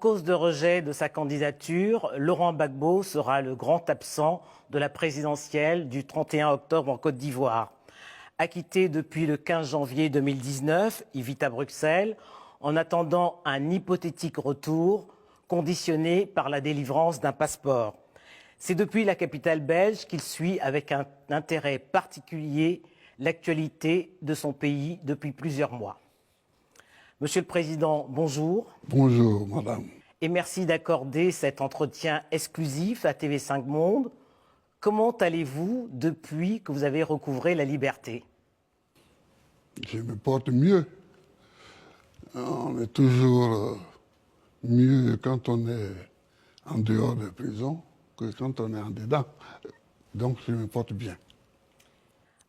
cause de rejet de sa candidature, Laurent Gbagbo sera le grand absent de la présidentielle du 31 octobre en Côte d'Ivoire. Acquitté depuis le 15 janvier 2019, il vit à Bruxelles en attendant un hypothétique retour conditionné par la délivrance d'un passeport. C'est depuis la capitale belge qu'il suit avec un intérêt particulier l'actualité de son pays depuis plusieurs mois. Monsieur le Président, bonjour. Bonjour, madame. Et merci d'accorder cet entretien exclusif à TV5 Monde. Comment allez-vous depuis que vous avez recouvré la liberté? Je me porte mieux. On est toujours mieux quand on est en dehors de prison que quand on est en dedans. Donc je me porte bien.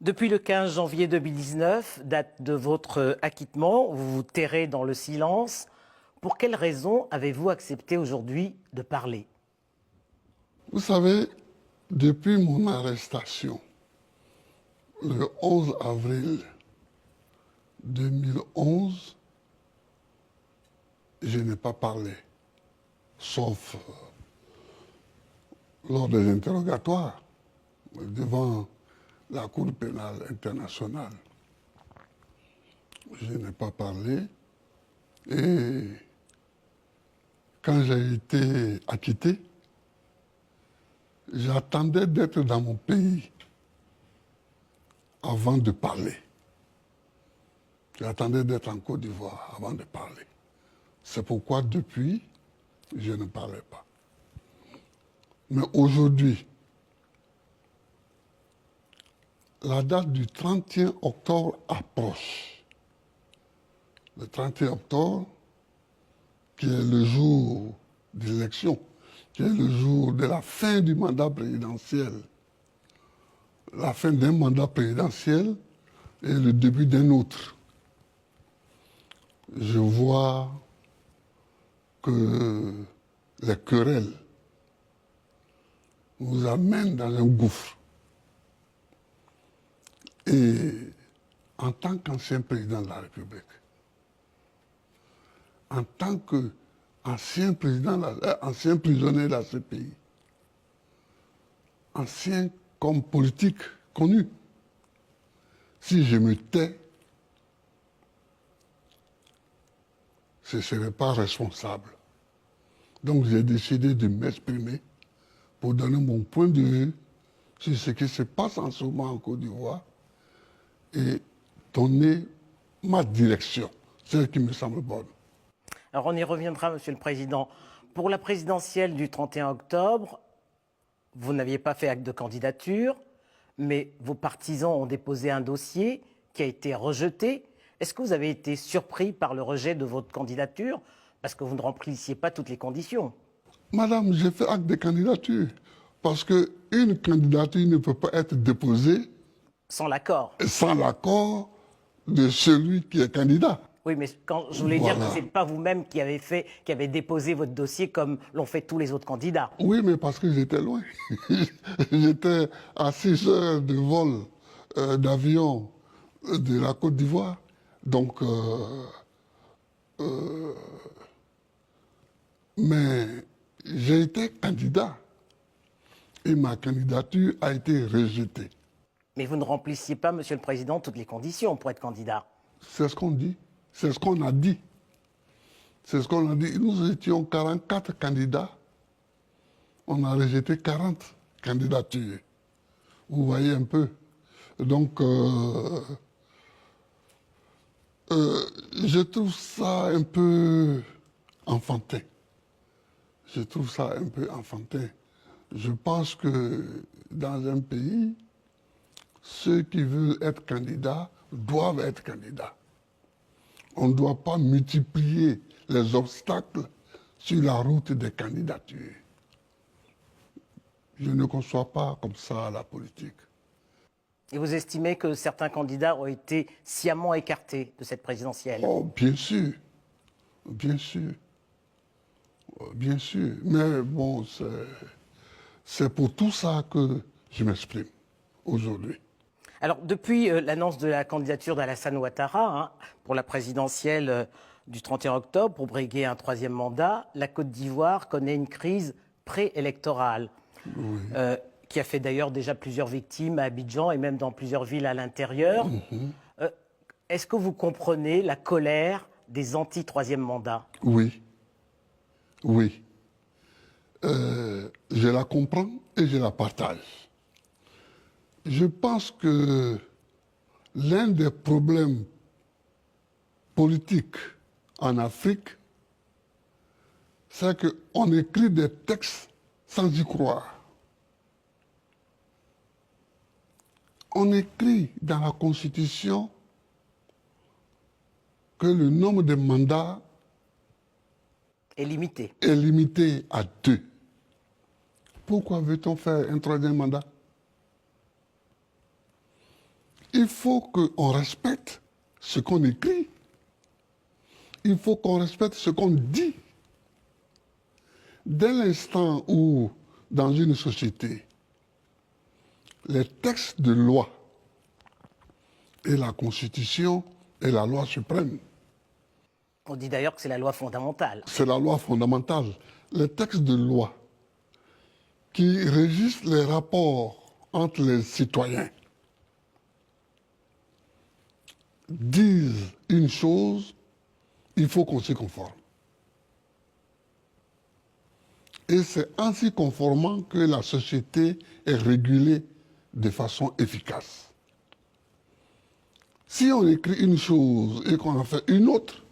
Depuis le 15 janvier 2019, date de votre acquittement, vous vous tairez dans le silence. Pour quelles raisons avez-vous accepté aujourd'hui de parler? Vous savez, depuis mon arrestation, le 11 avril 2011, je n'ai pas parlé, sauf lors des interrogatoires devant la Cour pénale internationale. Je n'ai pas parlé et quand j'ai été acquitté, j'attendais d'être dans mon pays avant de parler. J'attendais d'être en Côte d'Ivoire avant de parler. C'est pourquoi depuis, je ne parlais pas. Mais aujourd'hui, la date du 31 octobre approche. Le 31 octobre, qui est le jour de l'élection, qui est le jour de la fin du mandat présidentiel. La fin d'un mandat présidentiel et le début d'un autre. Je vois que les querelles nous amènent dans un gouffre. Et en tant qu'ancien président de la République, en tant qu'ancien ancien prisonnier de la CPI, ancien comme politique connu, si je me tais, je ne serai pas responsable. Donc j'ai décidé de m'exprimer pour donner mon point de vue sur ce qui se passe en ce moment en Côte d'Ivoire et donner ma direction, celle qui me semble bonne. Alors on y reviendra, Monsieur le Président. Pour la présidentielle du 31 octobre, vous n'aviez pas fait acte de candidature, mais vos partisans ont déposé un dossier qui a été rejeté. Est-ce que vous avez été surpris par le rejet de votre candidature parce que vous ne remplissiez pas toutes les conditions? Madame, j'ai fait acte de candidature parce qu'une candidature ne peut pas être déposée sans l'accord de celui qui est candidat. Oui, mais quand je voulais dire que ce n'est pas vous-même qui avez déposé votre dossier comme l'ont fait tous les autres candidats. Oui, mais parce que j'étais loin. J'étais à 6 heures de vol d'avion de la Côte d'Ivoire. Donc, mais j'ai été candidat et ma candidature a été rejetée. Mais vous ne remplissiez pas, Monsieur le Président, toutes les conditions pour être candidat. C'est ce qu'on dit. C'est ce qu'on a dit. C'est ce qu'on a dit. Nous étions 44 candidats. On a rejeté 40 candidatures. Vous voyez un peu. Donc, je trouve ça un peu enfantin. Je trouve ça un peu enfantin. Je pense que dans un pays, ceux qui veulent être candidats doivent être candidats. On ne doit pas multiplier les obstacles sur la route des candidatures. Je ne conçois pas comme ça la politique. Et vous estimez que certains candidats ont été sciemment écartés de cette présidentielle? Oh, bien sûr. Bien sûr. Bien sûr. Mais bon, c'est pour tout ça que je m'exprime aujourd'hui. Alors, depuis l'annonce de la candidature d'Alassane Ouattara pour la présidentielle du 31 octobre, pour briguer un troisième mandat, la Côte d'Ivoire connaît une crise préélectorale, qui a fait d'ailleurs déjà plusieurs victimes à Abidjan et même dans plusieurs villes à l'intérieur. Est-ce que vous comprenez la colère des anti-troisième mandat? Oui, oui. Je la comprends et je la partage. Je pense que l'un des problèmes politiques en Afrique, c'est qu'on écrit des textes sans y croire. On écrit dans la Constitution que le nombre de mandats Est limité. est limité à 2. Pourquoi veut-on faire un troisième mandat? Il faut qu'on respecte ce qu'on écrit. Il faut qu'on respecte ce qu'on dit. Dès l'instant où, dans une société, les textes de loi et la Constitution est la loi suprême. On dit d'ailleurs que c'est la loi fondamentale. C'est la loi fondamentale. Les textes de loi qui régissent les rapports entre les citoyens disent une chose, il faut qu'on s'y conforme. Et c'est en s'y conformant que la société est régulée de façon efficace. Si on écrit une chose et qu'on en fait une autre,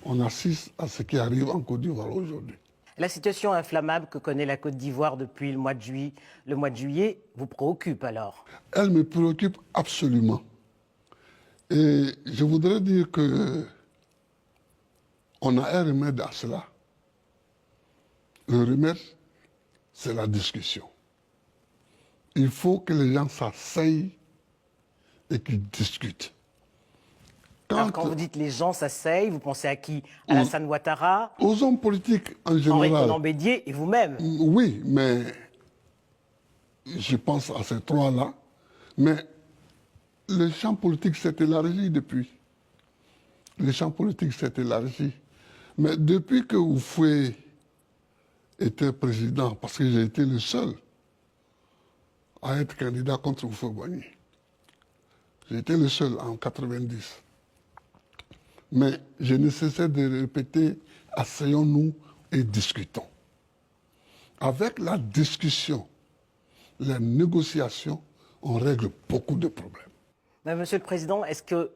on assiste à ce qui arrive en Côte d'Ivoire aujourd'hui. La situation inflammable que connaît la Côte d'Ivoire depuis le mois de juillet vous préoccupe alors? Elle me préoccupe absolument. Et je voudrais dire que on a un remède à cela. Le remède, c'est la discussion. Il faut que les gens s'asseyent et qu'ils discutent. Alors quand vous dites les gens s'asseyent, vous pensez à qui? Alassane Ouattara, Aux hommes politiques en Henri général. Konan Bédié et vous-même. Oui, mais je pense à ces trois-là. Mais le champ politique s'est élargi depuis. Le champ politique s'est élargi. Mais depuis que Oufoué était président, parce que j'ai été le seul à être candidat contre Oufoué-Boigny. J'ai été le seul en 90. Mais je ne cessais de répéter, asseyons-nous et discutons. Avec la discussion, la négociation, on règle beaucoup de problèmes. Mais Monsieur le Président, est-ce que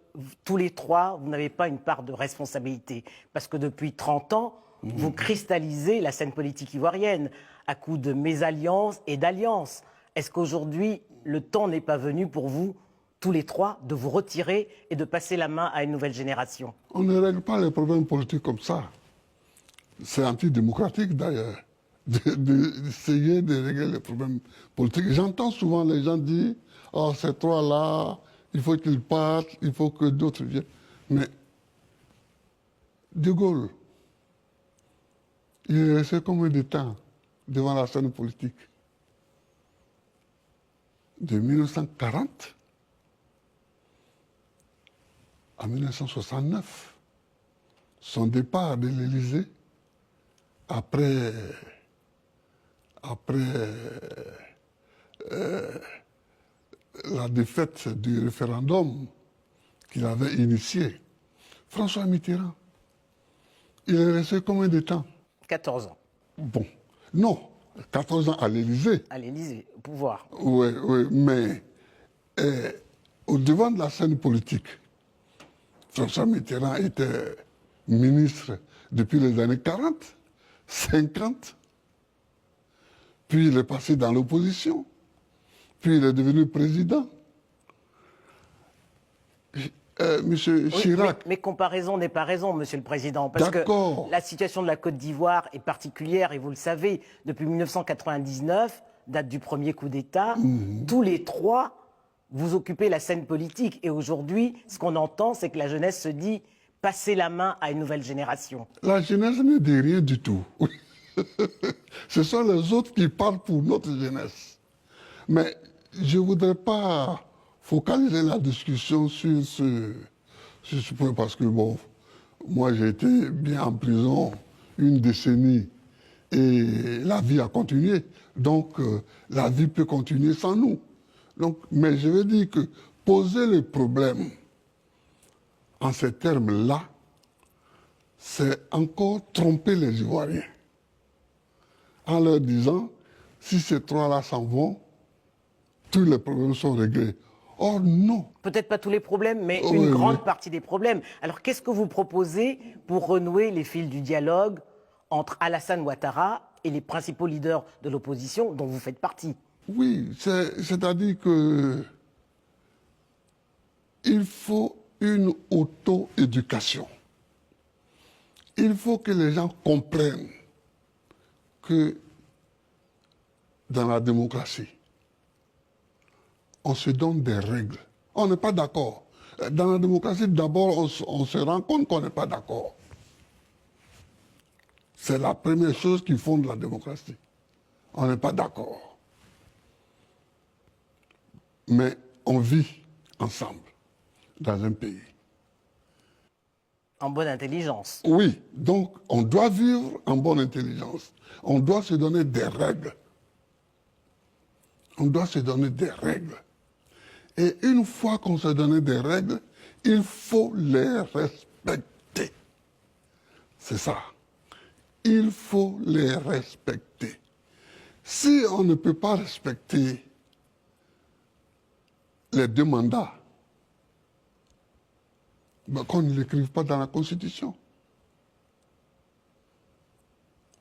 tous les trois, vous n'avez pas une part de responsabilité? Parce que depuis 30 ans, vous cristallisez la scène politique ivoirienne à coups de mésalliances et d'alliances. Est-ce qu'aujourd'hui, le temps n'est pas venu pour vous, tous les trois, de vous retirer et de passer la main à une nouvelle génération? On ne règle pas les problèmes politiques comme ça. C'est antidémocratique d'ailleurs, d'essayer de régler les problèmes politiques. J'entends souvent les gens dire, oh, ces trois-là, il faut qu'ils partent, il faut que d'autres viennent. Mais De Gaulle, il est resté combien de temps devant la scène politique? De 1940 à 1969. Son départ de l'Élysée, après la défaite du référendum qu'il avait initié, François Mitterrand, il est resté combien de temps? 14 ans. Bon, non, 14 ans à l'Élysée. À l'Élysée, au pouvoir. Oui, oui, mais au devant de la scène politique, François Mitterrand était ministre depuis les années 40, 50, puis il est passé dans l'opposition, puis il est devenu président. Monsieur Chirac... Mais comparaison n'est pas raison, Monsieur le Président, parce que la situation de la Côte d'Ivoire est particulière, et vous le savez, depuis 1999, date du premier coup d'État, tous les trois, vous occupez la scène politique. Et aujourd'hui, ce qu'on entend, c'est que la jeunesse se dit « passer la main à une nouvelle génération ». La jeunesse ne dit rien du tout. Ce sont les autres qui parlent pour notre jeunesse. Mais je ne voudrais pas focaliser la discussion sur ce point parce que, bon, moi j'ai été bien en prison une décennie et la vie a continué. Donc, la vie peut continuer sans nous. Donc, mais je veux dire que poser le problème en ces termes-là, c'est encore tromper les Ivoiriens en leur disant, si ces trois-là s'en vont, tous les problèmes sont réglés. Or, non. Peut-être pas tous les problèmes, mais une grande partie des problèmes. Alors, qu'est-ce que vous proposez pour renouer les fils du dialogue entre Alassane Ouattara et les principaux leaders de l'opposition dont vous faites partie? Oui, c'est-à-dire que il faut une auto-éducation. Il faut que les gens comprennent que dans la démocratie, on se donne des règles. On n'est pas d'accord. Dans la démocratie, d'abord, on se rend compte qu'on n'est pas d'accord. C'est la première chose qui fonde la démocratie. On n'est pas d'accord. Mais on vit ensemble dans un pays. En bonne intelligence. Oui, donc on doit vivre en bonne intelligence. On doit se donner des règles. On doit se donner des règles. Et une fois qu'on se donne des règles, il faut les respecter. C'est ça. Il faut les respecter. Si on ne peut pas respecter les deux mandats, ben qu'on ne l'écrive pas dans la Constitution.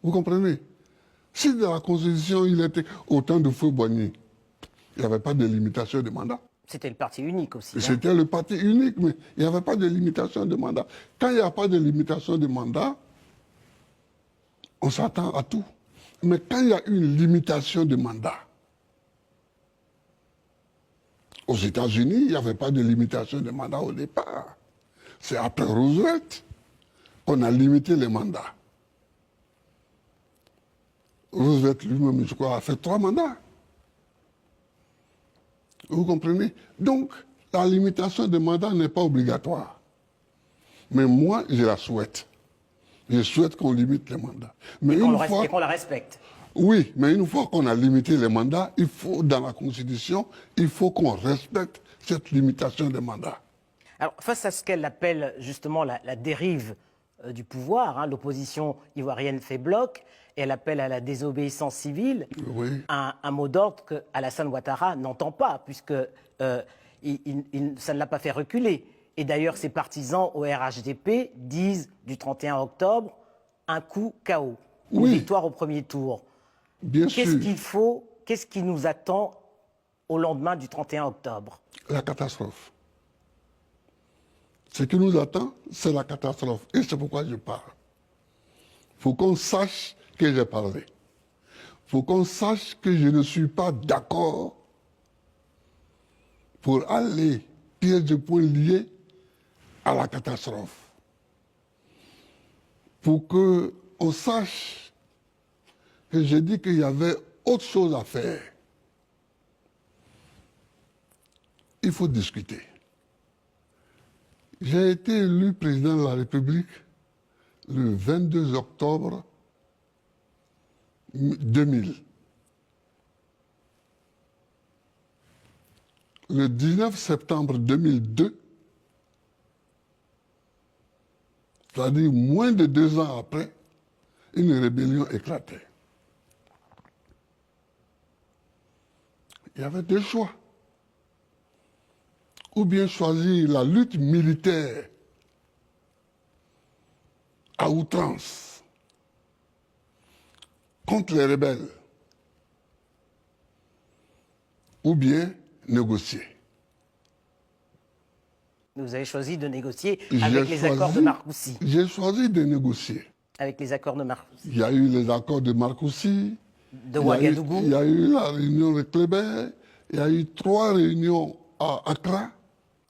Vous comprenez? Si dans la Constitution, il était au temps de Feu-Boigny, il n'y avait pas de limitation de mandat. C'était le parti unique aussi. Hein. C'était le parti unique, mais il n'y avait pas de limitation de mandat. Quand il n'y a pas de limitation de mandat, on s'attend à tout. Mais quand il y a une limitation de mandat, aux États-Unis, il n'y avait pas de limitation de mandat au départ. C'est après Roosevelt qu'on a limité les mandats. Roosevelt lui-même, je crois, a fait 3 mandats. Vous comprenez? Donc, la limitation des mandats n'est pas obligatoire. Mais moi, je la souhaite. Je souhaite qu'on limite les mandats. Mais Et qu'on la respecte. Oui, mais une fois qu'on a limité les mandats, il faut, dans la Constitution, il faut qu'on respecte cette limitation des mandats. Alors, face à ce qu'elle appelle justement la dérive du pouvoir, hein, l'opposition ivoirienne fait bloc, et elle appelle à la désobéissance civile, Oui. un mot d'ordre que Alassane Ouattara n'entend pas, puisque ça ne l'a pas fait reculer. Et d'ailleurs, ses partisans au RHDP disent du 31 octobre, un coup KO, une victoire au premier tour. Bien sûr. Qu'est-ce qu'il faut, qu'est-ce qui nous attend au lendemain du 31 octobre? La catastrophe. Ce qui nous attend, c'est la catastrophe. Et c'est pourquoi je parle. Il faut qu'on sache que j'ai parlé. Il faut qu'on sache que je ne suis pas d'accord pour aller pièce de point lié à la catastrophe. Pour qu'on sache que j'ai dit qu'il y avait autre chose à faire. Il faut discuter. J'ai été élu président de la République le 22 octobre 2000. Le 19 septembre 2002, c'est-à-dire moins de 2 ans après, une rébellion éclatait. Il y avait 2 choix. Ou bien choisir la lutte militaire à outrance contre les rebelles, ou bien négocier. Vous avez choisi de négocier avec les accords de Marcoussis. J'ai choisi de négocier. Avec les accords de Marcoussis. Il y a eu les accords de Marcoussis. De Ouagadougou. Il y a eu la réunion de Kléber. Il y a eu 3 réunions à Accra.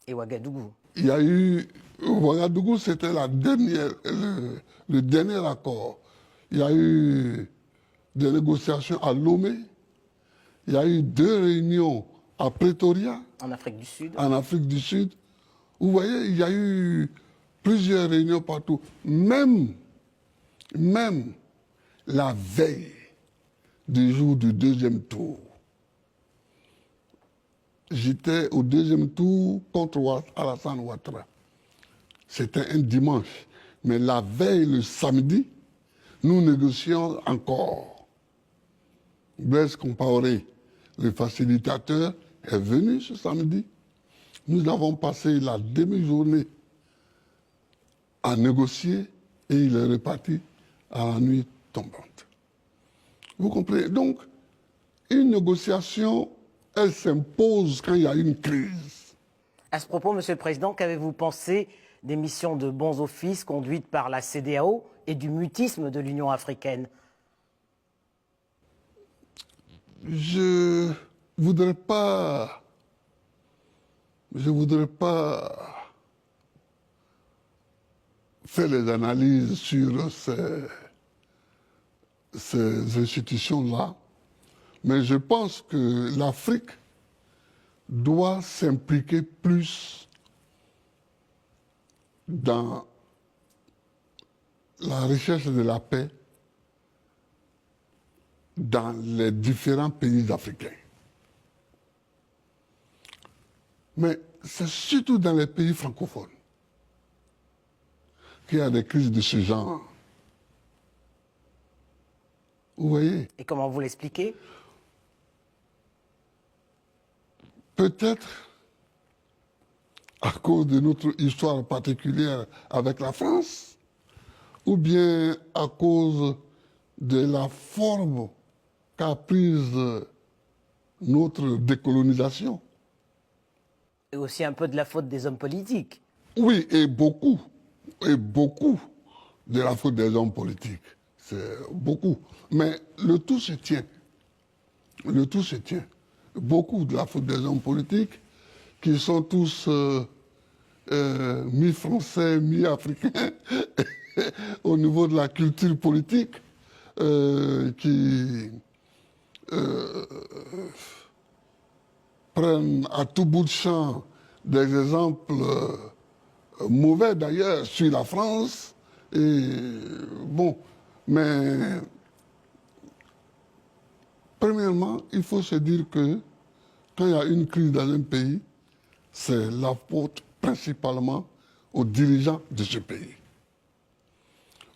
Et Ouagadougou. Il y a eu... Ouagadougou, c'était le dernier accord. Il y a eu des négociations à Lomé. Il y a eu 2 réunions à Pretoria, En Afrique du Sud. en Afrique du Sud. Vous voyez, il y a eu plusieurs réunions partout. Même la veille du jour du deuxième tour, j'étais au deuxième tour contre Alassane Ouattara. C'était un dimanche. Mais la veille, le samedi, nous négocions encore. Blaise Compaoré, le facilitateur, est venu ce samedi. Nous avons passé la demi-journée à négocier et il est reparti à la nuit tombante. Vous comprenez? Donc, une négociation, elle s'impose quand il y a une crise. À ce propos, Monsieur le Président, qu'avez-vous pensé des missions de bons offices conduites par la CEDEAO et du mutisme de l'Union africaine? Je voudrais pas faire les analyses sur ces institutions-là, mais je pense que l'Afrique doit s'impliquer plus dans la recherche de la paix dans les différents pays africains. Mais c'est surtout dans les pays francophones qu'il y a des crises de ce genre. Vous voyez? Et comment vous l'expliquez? Peut-être à cause de notre histoire particulière avec la France, ou bien à cause de la forme qu'a prise notre décolonisation. Et aussi un peu de la faute des hommes politiques. Oui, et beaucoup de la faute des hommes politiques. C'est beaucoup. Mais le tout se tient. Le tout se tient. Beaucoup de la faute des hommes politiques qui sont tous mi-français, mi-africains au niveau de la culture politique qui prennent à tout bout de champ des exemples mauvais d'ailleurs sur la France. Et bon, mais premièrement, il faut se dire que quand il y a une crise dans un pays, c'est la faute principalement aux dirigeants de ce pays.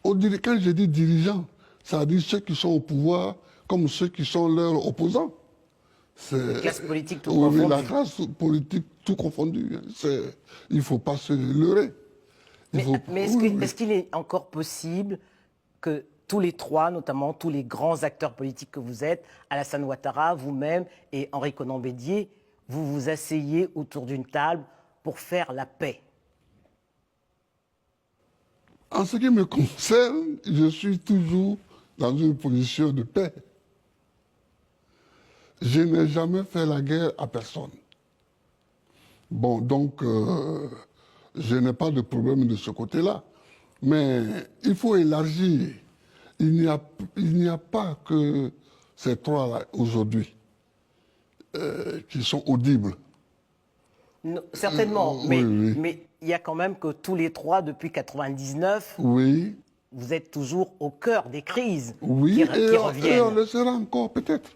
Quand je dis dirigeants, ça veut dire ceux qui sont au pouvoir comme ceux qui sont leurs opposants. La classe politique tout oui, confondue. la classe politique tout confondue. Il ne faut pas se leurrer. Mais est-ce qu'il est encore possible que tous les trois, notamment tous les grands acteurs politiques que vous êtes, Alassane Ouattara, vous-même et Henri Konan Bédié, vous vous asseyez autour d'une table pour faire la paix? En ce qui me concerne, je suis toujours dans une position de paix. Je n'ai jamais fait la guerre à personne. Bon, donc, je n'ai pas de problème de ce côté-là. Mais il faut élargir. Il n'y a pas que ces trois-là aujourd'hui qui sont audibles. Non, certainement, oui. mais il y a quand même que tous les trois, depuis 1999, oui. vous êtes toujours au cœur des crises Oui, qui et reviennent. on le sera encore peut-être.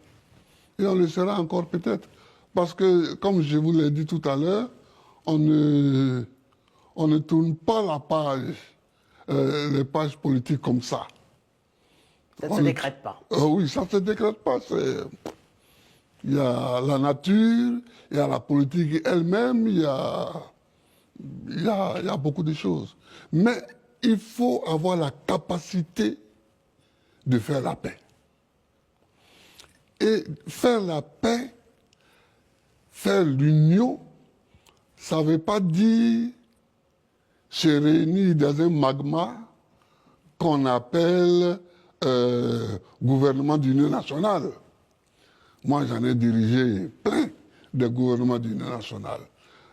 Et on le sera encore peut-être. Parce que, comme je vous l'ai dit tout à l'heure, on ne tourne pas la page, les pages politiques comme ça. Ça ne se décrète pas. Oui, ça ne se décrète pas. Il y a la nature, il y a la politique elle-même, il y a beaucoup de choses. Mais il faut avoir la capacité de faire la paix. Et faire la paix, faire l'union, ça ne veut pas dire se réunir dans un magma qu'on appelle gouvernement d'union nationale. Moi, j'en ai dirigé plein de gouvernements d'union nationale.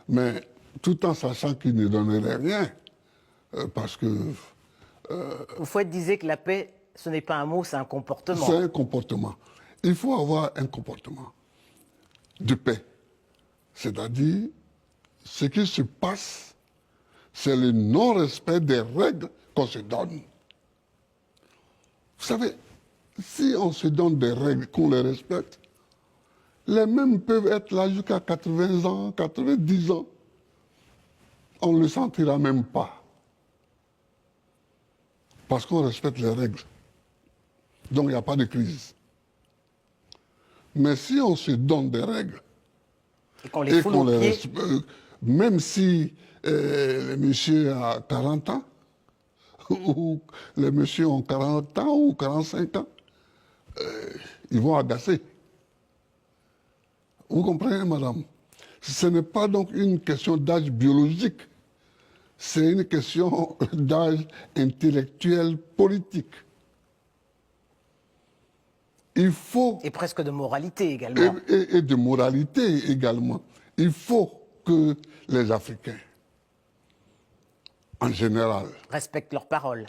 Mais tout en sachant qu'ils ne donneraient rien. Parce que... Fouette disait que la paix, ce n'est pas un mot, c'est un comportement. C'est un comportement. Il faut avoir un comportement de paix. C'est-à-dire, ce qui se passe, c'est le non-respect des règles qu'on se donne. Vous savez, si on se donne des règles, qu'on les respecte, les mêmes peuvent être là jusqu'à 80 ans, 90 ans. On ne le sentira même pas. Parce qu'on respecte les règles. Donc il n'y a pas de crise. Mais si on se donne des règles, et qu'on les foule aux pieds, respecte, même si les messieurs ont 40 ans, ou les messieurs ont 40 ans ou 45 ans, ils vont agacer. Vous comprenez, madame? Ce n'est pas donc une question d'âge biologique, c'est une question d'âge intellectuel politique. Il faut... et presque de moralité également. Et de moralité également. Il faut que les Africains, en général, Respectent leurs paroles.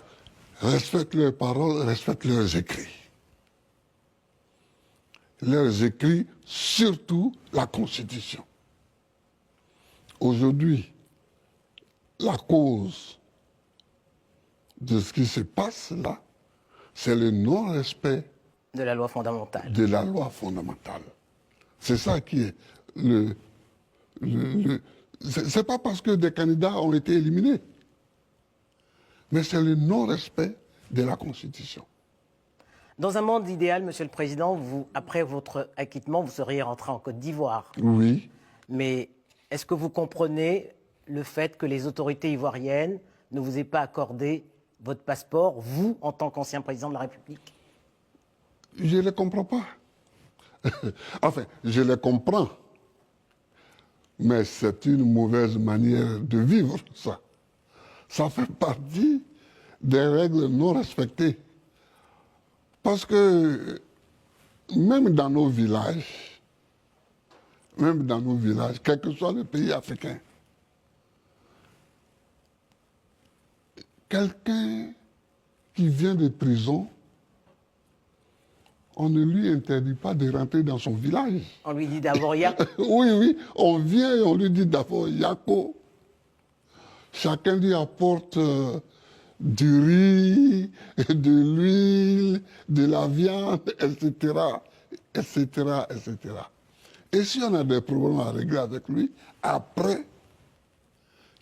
respectent leurs paroles, respectent leurs écrits. Leurs écrits, surtout la Constitution. Aujourd'hui, la cause de ce qui se passe là, c'est le non-respect De la loi fondamentale. de la loi fondamentale. C'est ça qui est c'est pas parce que des candidats ont été éliminés, mais c'est le non-respect de la Constitution. Dans un monde idéal, Monsieur le Président, vous, après votre acquittement, vous seriez rentré en Côte d'Ivoire. Oui. Mais est-ce que vous comprenez le fait que les autorités ivoiriennes ne vous aient pas accordé votre passeport, vous, en tant qu'ancien président de la République? Je ne les comprends pas. Enfin, je les comprends. Mais c'est une mauvaise manière de vivre, ça. Ça fait partie des règles non respectées. Parce que même dans nos villages, quel que soit le pays africain, quelqu'un qui vient de prison, on ne lui interdit pas de rentrer dans son village. On lui dit d'abord Yako. Oui, on vient et on lui dit d'abord Yako. Chacun lui apporte du riz, de l'huile, de la viande, etc., etc., etc. Et si on a des problèmes à régler avec lui, après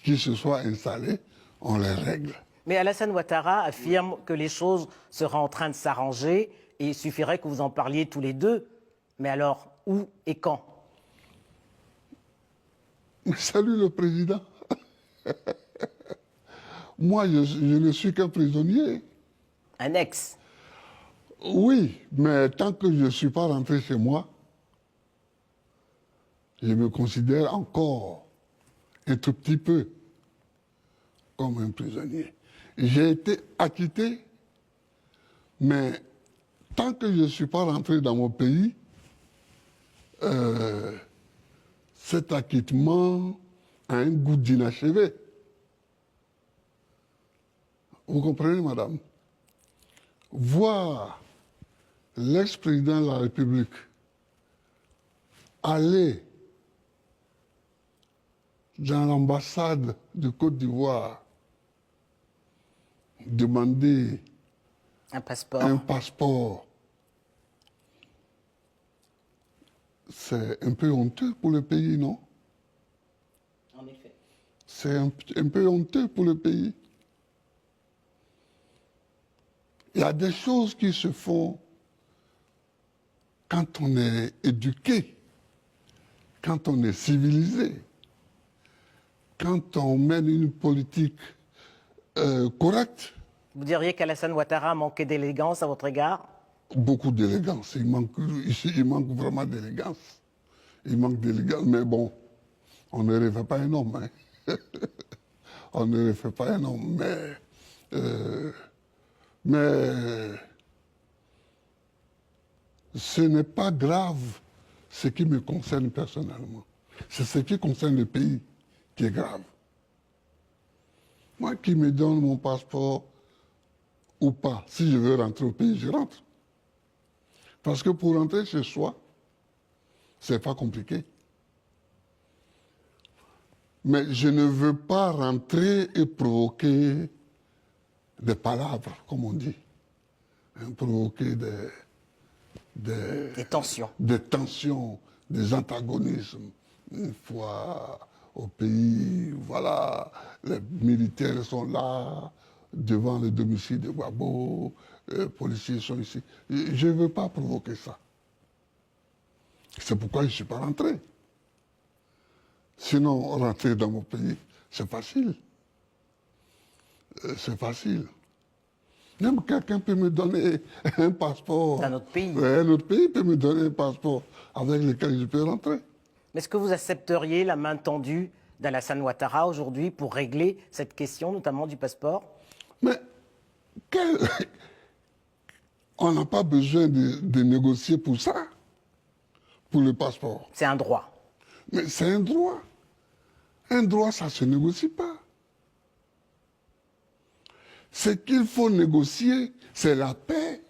qu'il se soit installé, on les règle. Mais Alassane Ouattara affirme que les choses seraient en train de s'arranger et il suffirait que vous en parliez tous les deux. Mais alors, où et quand? Salut le président. Moi, je ne suis qu'un prisonnier. Un ex. Oui, mais tant que je ne suis pas rentré chez moi, je me considère encore un tout petit peu comme un prisonnier. J'ai été acquitté, mais tant que je ne suis pas rentré dans mon pays, cet acquittement a un goût d'inachevé. Vous comprenez, madame? Voir l'ex-président de la République aller dans l'ambassade de Côte d'Ivoire demander Un passeport. un passeport, c'est un peu honteux pour le pays, non? En effet. C'est un peu honteux pour le pays. Il y a des choses qui se font quand on est éduqué, quand on est civilisé, quand on mène une politique correcte. Vous diriez qu'Alassane Ouattara manquait d'élégance à votre égard? Beaucoup d'élégance. Il manque vraiment d'élégance. Il manque d'élégance, mais bon, on ne refait pas un homme. Hein. On ne refait pas un homme, mais ce n'est pas grave ce qui me concerne personnellement. C'est ce qui concerne le pays qui est grave. Moi qui me donne mon passeport ou pas, si je veux rentrer au pays, je rentre. Parce que pour rentrer chez soi, c'est pas compliqué. Mais je ne veux pas rentrer et provoquer des palabres, comme on dit. Provoquer Des tensions. des tensions, des antagonismes. Une fois au pays, voilà, les militaires sont là, devant le domicile de Gbagbo, les policiers sont ici. Je ne veux pas provoquer ça. C'est pourquoi je ne suis pas rentré. Sinon, rentrer dans mon pays, c'est facile. C'est facile. Même quelqu'un peut me donner un passeport. D'un autre pays. Un autre pays peut me donner un passeport avec lequel je peux rentrer. Mais est-ce que vous accepteriez la main tendue d'Alassane Ouattara aujourd'hui pour régler cette question, notamment du passeport? Mais on n'a pas besoin de négocier pour ça, pour le passeport. C'est un droit. Mais c'est un droit. Un droit, ça ne se négocie pas. Ce qu'il faut négocier, c'est la paix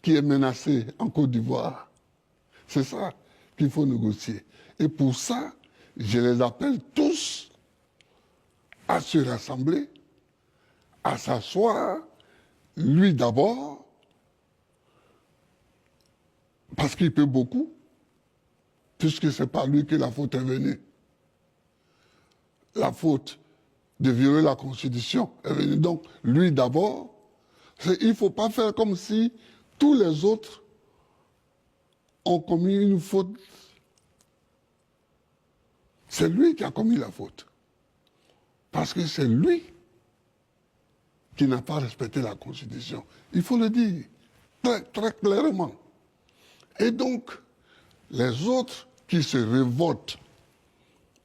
qui est menacée en Côte d'Ivoire. C'est ça qu'il faut négocier. Et pour ça, je les appelle tous à se rassembler, à s'asseoir, lui d'abord, parce qu'il peut beaucoup, puisque ce n'est pas lui que la faute est venue. La faute de violer la Constitution est venue. Donc, lui d'abord, il ne faut pas faire comme si tous les autres ont commis une faute. C'est lui qui a commis la faute. Parce que c'est lui qui n'a pas respecté la Constitution. Il faut le dire très, très clairement. Et donc, les autres qui se révoltent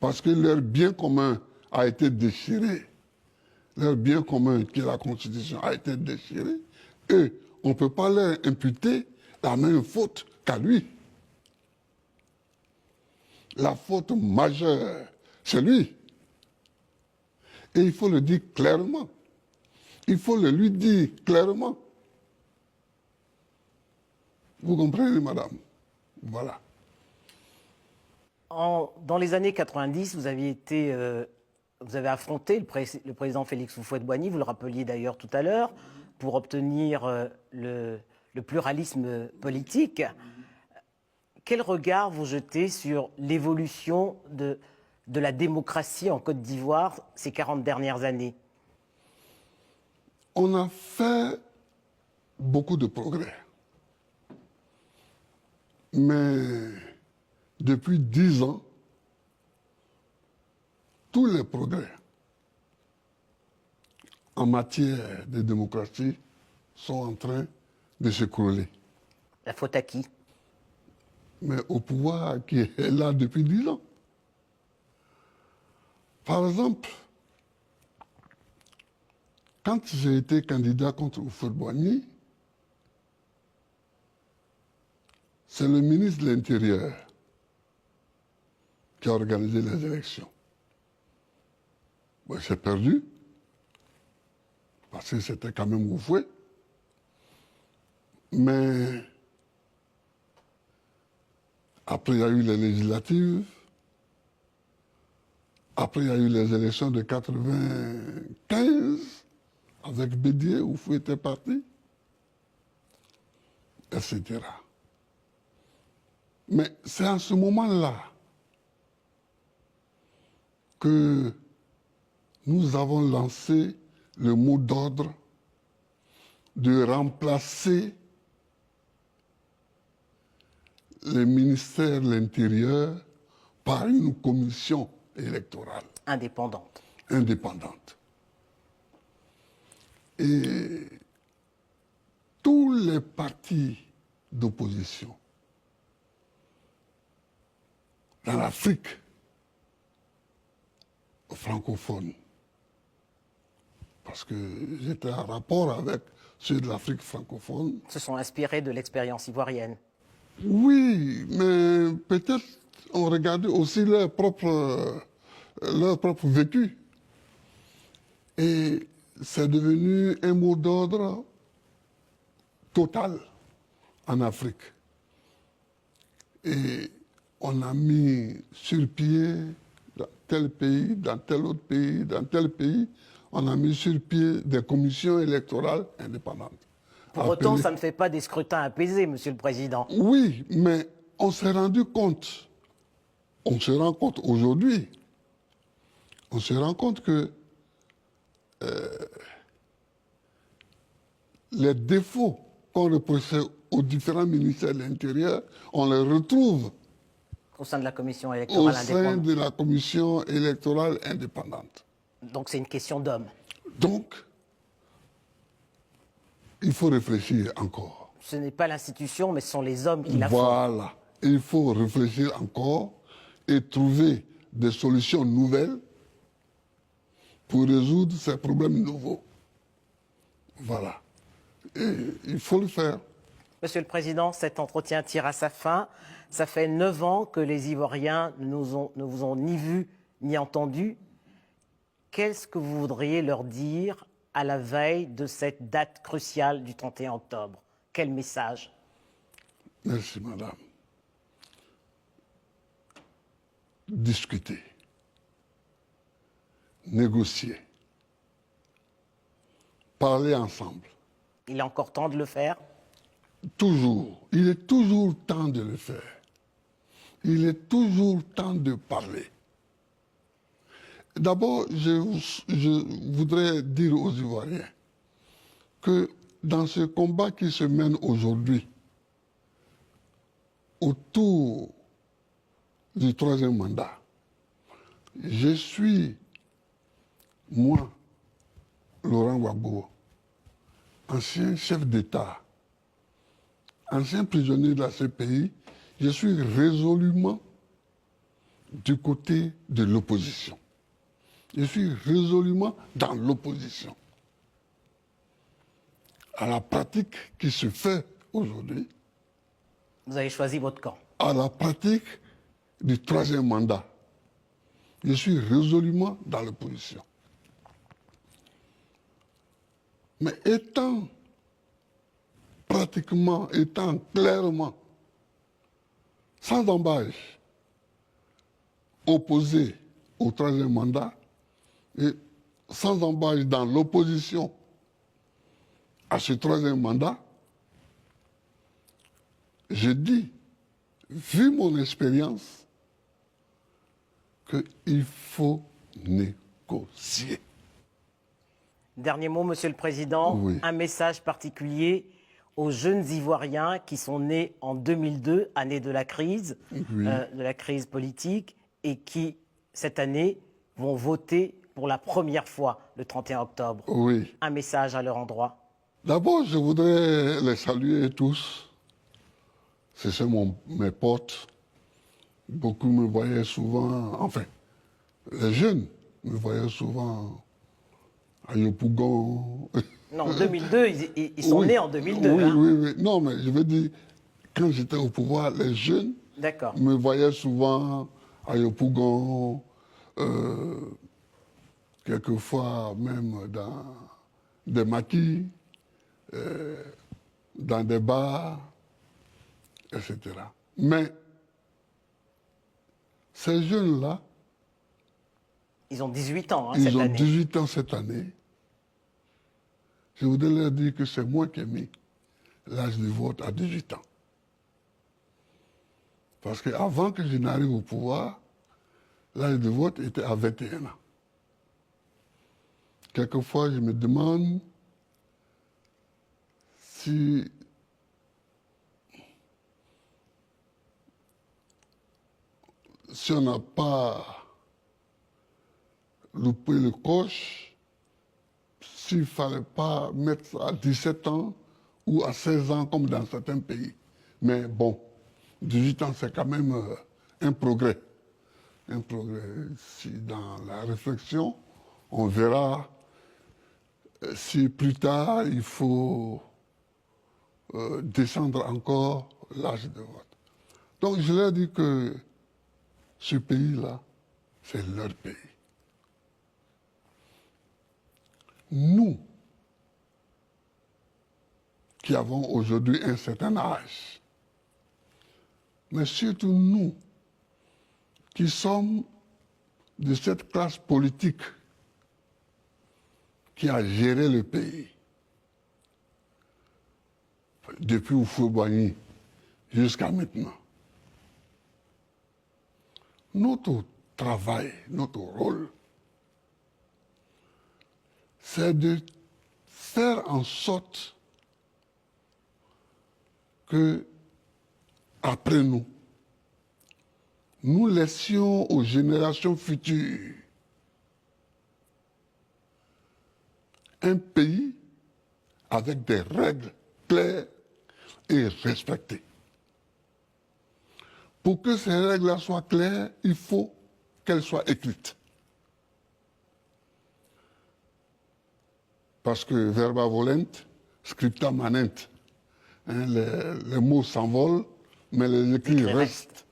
parce que leur bien commun a été déchiré, leur bien commun qui est la Constitution a été déchiré, eux, on ne peut pas leur imputer la même faute qu'à lui. La faute majeure, c'est lui. Et il faut le dire clairement. Il faut le lui dire clairement. Vous comprenez, madame? Voilà. Dans les années 90, vous avez affronté le président Félix Houphouët-Boigny, vous le rappeliez d'ailleurs tout à l'heure, pour obtenir le pluralisme politique. Quel regard vous jetez sur l'évolution de la démocratie en Côte d'Ivoire ces 40 dernières années? On a fait beaucoup de progrès. Mais depuis 10 ans, tous les progrès en matière de démocratie sont en train de s'écrouler. La faute à qui? Mais au pouvoir qui est là depuis 10 ans. Par exemple, quand j'ai été candidat contre Houphouët-Boigny, c'est le ministre de l'Intérieur qui a organisé les élections. Bon, j'ai perdu, parce que c'était quand même Houphouët. Mais après, il y a eu les législatives. Après, il y a eu les élections de 95 avec Bédier, Houphouët était parti, etc. Mais c'est à ce moment-là que nous avons lancé le mot d'ordre de remplacer le ministère de l'Intérieur par une commission électorale. Indépendante. Indépendante. Et tous les partis d'opposition dans l'Afrique francophone, parce que j'étais en rapport avec ceux de l'Afrique francophone. Se sont inspirés de l'expérience ivoirienne. Oui, mais peut-être on regardait aussi leur propre vécu. Et c'est devenu un mot d'ordre total en Afrique. Et on a mis sur pied dans tel pays, dans tel autre pays, dans tel pays, on a mis sur pied des commissions électorales indépendantes. Pour autant, ça ne fait pas des scrutins apaisés, Monsieur le Président. Oui, mais on s'est rendu compte, on se rend compte aujourd'hui, on se rend compte que les défauts qu'on reprochait aux différents ministères de l'Intérieur, on les retrouve Au sein de la commission au électorale sein indépendante. de la commission électorale indépendante. Donc c'est une question d'homme. Donc, il faut réfléchir encore. Ce n'est pas l'institution, mais ce sont les hommes qui la font. Voilà. Il faut réfléchir encore et trouver des solutions nouvelles pour résoudre ces problèmes nouveaux. Voilà. Et il faut le faire. Monsieur le Président, cet entretien tire à sa fin. Ça fait 9 ans que les Ivoiriens ne vous ont ni vu ni entendu. Qu'est-ce que vous voudriez leur dire à la veille de cette date cruciale du 31 octobre? Quel message? Merci, madame. Discuter, négocier, parler ensemble. Il est encore temps de le faire? Toujours. Il est toujours temps de le faire. Il est toujours temps de parler. D'abord, je voudrais dire aux Ivoiriens que dans ce combat qui se mène aujourd'hui autour du troisième mandat, je suis, moi, Laurent Gbagbo, ancien chef d'État, ancien prisonnier de la CPI, je suis résolument du côté de l'opposition. Je suis résolument dans l'opposition à la pratique qui se fait aujourd'hui. Vous avez choisi votre camp. À la pratique du troisième mandat. Je suis résolument dans l'opposition. Mais étant clairement, sans embâche, opposé au troisième mandat et sans embâche dans l'opposition à ce troisième mandat, je dis, vu mon expérience, qu'il faut négocier. Dernier mot, Monsieur le Président. Oui. Un message particulier aux jeunes Ivoiriens qui sont nés en 2002, année de la crise politique, et qui, cette année, vont voter pour la première fois le 31 octobre. Oui. Un message à leur endroit. D'abord, je voudrais les saluer tous. Ce sont mes potes. Beaucoup me voyaient souvent, enfin, les jeunes me voyaient souvent à Yopougon. Non, en 2002, ils sont Oui. nés en 2002. Oui, hein. oui, oui. Non, mais je veux dire, quand j'étais au pouvoir, les jeunes D'accord. me voyaient souvent à Yopougon, quelquefois même dans des maquis, dans des bars, etc. Mais ces jeunes-là, Ils ont 18 ans ils cette ont année. 18 ans cette année. Je voudrais leur dire que c'est moi qui ai mis l'âge de vote à 18 ans. Parce qu'avant que je n'arrive au pouvoir, l'âge de vote était à 21 ans. Quelquefois, je me demande si on n'a pas loupé le coche, s'il ne fallait pas mettre ça à 17 ans ou à 16 ans comme dans certains pays. Mais bon, 18 ans, c'est quand même un progrès. Un progrès. Si dans la réflexion, on verra si plus tard il faut descendre encore l'âge de vote. Donc je leur dis que ce pays-là, c'est leur pays. Nous, qui avons aujourd'hui un certain âge, mais surtout nous, qui sommes de cette classe politique qui a géré le pays depuis Houphouët-Boigny jusqu'à maintenant. Notre travail, notre rôle, c'est de faire en sorte que, après nous, nous laissions aux générations futures un pays avec des règles claires et respectées. Pour que ces règles-là soient claires, il faut qu'elles soient écrites. Parce que verba volent, scripta manent. Hein, les mots s'envolent, mais les écrits restent.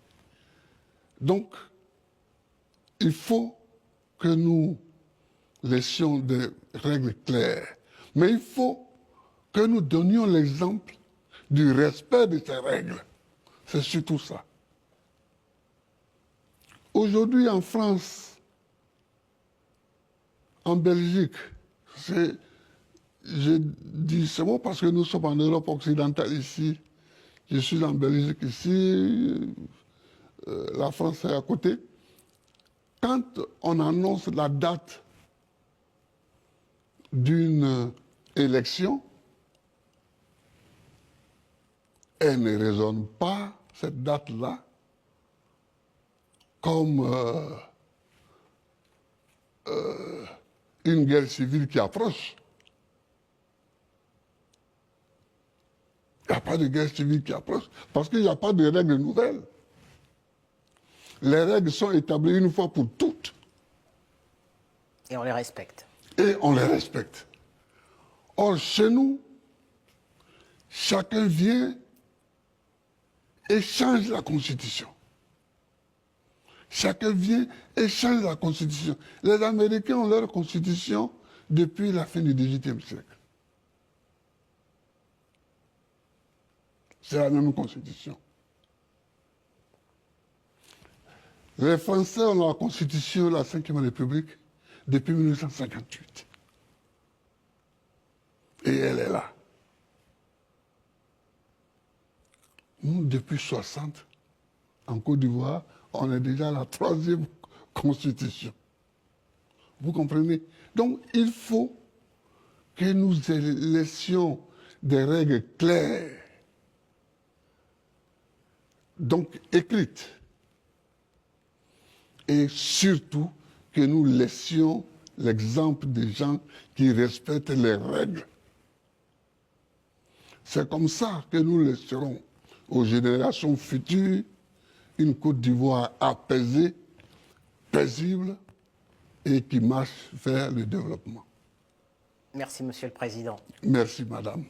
Donc, il faut que nous laissions des règles claires. Mais il faut que nous donnions l'exemple du respect de ces règles. C'est surtout ça. Aujourd'hui, en France, en Belgique, je dis c'est bon parce que nous sommes en Europe occidentale ici. Je suis en Belgique ici, la France est à côté. Quand on annonce la date d'une élection, elle ne résonne pas, cette date-là, comme une guerre civile qui approche. Il n'y a pas de guerre civile qui approche, parce qu'il n'y a pas de règles nouvelles. Les règles sont établies une fois pour toutes. Et on les respecte. Et on les respecte. Or, chez nous, chacun vient et change la Constitution. Chacun vient et change la Constitution. Les Américains ont leur Constitution depuis la fin du XVIIIe siècle. C'est la même Constitution. Les Français ont la Constitution de la Ve République depuis 1958. Et elle est là. Nous, depuis 1960, en Côte d'Ivoire, on est déjà à la 3e Constitution. Vous comprenez? Donc, il faut que nous laissions des règles claires, donc écrites, et surtout que nous laissions l'exemple des gens qui respectent les règles. C'est comme ça que nous laisserons aux générations futures une Côte d'Ivoire apaisée, paisible et qui marche vers le développement. Merci, Monsieur le Président. Merci, Madame.